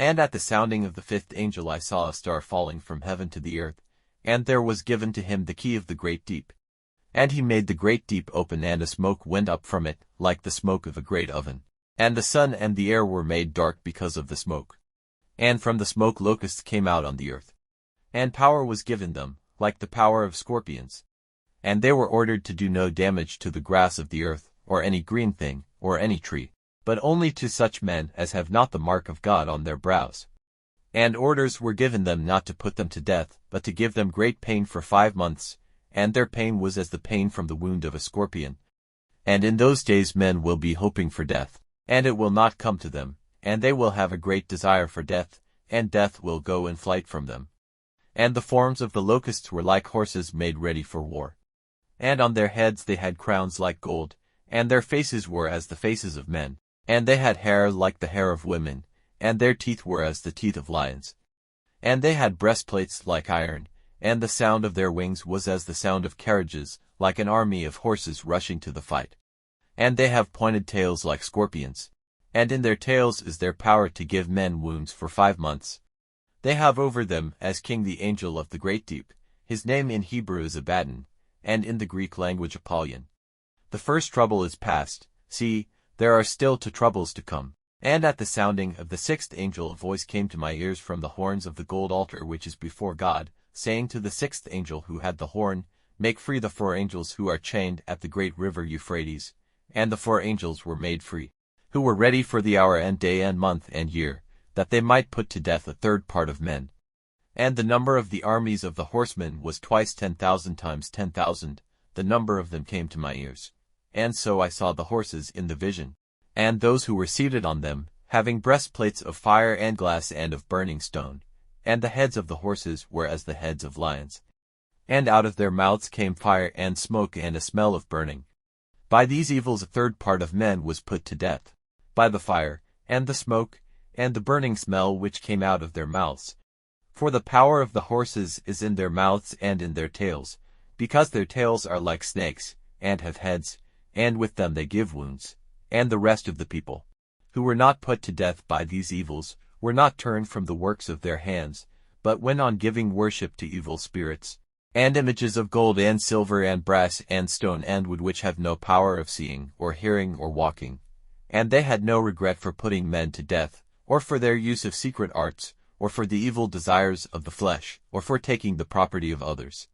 And at the sounding of the fifth angel I saw a star falling from heaven to the earth, and there was given to him the key of the great deep. And he made the great deep open, and a smoke went up from it, like the smoke of a great oven. And the sun and the air were made dark because of the smoke. And from the smoke locusts came out on the earth. And power was given them, like the power of scorpions. And they were ordered to do no damage to the grass of the earth, or any green thing, or any tree, but only to such men as have not the mark of God on their brows. And orders were given them not to put them to death, but to give them great pain for 5 months, and their pain was as the pain from the wound of a scorpion. And in those days men will be hoping for death, and it will not come to them, and they will have a great desire for death, and death will go in flight from them. And the forms of the locusts were like horses made ready for war. And on their heads they had crowns like gold, and their faces were as the faces of men, and they had hair like the hair of women, and their teeth were as the teeth of lions. And they had breastplates like iron, and the sound of their wings was as the sound of carriages, like an army of horses rushing to the fight. And they have pointed tails like scorpions, and in their tails is their power to give men wounds for 5 months. They have over them as king the angel of the great deep. His name in Hebrew is Abaddon, and in the Greek language Apollyon. The first trouble is past. See, there are still 2 troubles to come. And at the sounding of the 6th angel a voice came to my ears from the horns of the gold altar which is before God, saying to the 6th angel who had the horn, Make free the 4 angels who are chained at the great river Euphrates. And the 4 angels were made free, who were ready for the hour and day and month and year, that they might put to death a 3rd part of men. And the number of the armies of the horsemen was twice 10,000 times 10,000, the number of them came to my ears. And so I saw the horses in the vision, and those who were seated on them, having breastplates of fire and glass and of burning stone. And the heads of the horses were as the heads of lions. And out of their mouths came fire and smoke and a smell of burning. By these evils a 3rd part of men was put to death, by the fire, and the smoke, and the burning smell which came out of their mouths. For the power of the horses is in their mouths and in their tails, because their tails are like snakes, and have heads, and with them they give wounds. And the rest of the people, who were not put to death by these evils, were not turned from the works of their hands, but went on giving worship to evil spirits, and images of gold and silver and brass and stone and wood which have no power of seeing, or hearing, or walking. And they had no regret for putting men to death, or for their use of secret arts, or for the evil desires of the flesh, or for taking the property of others.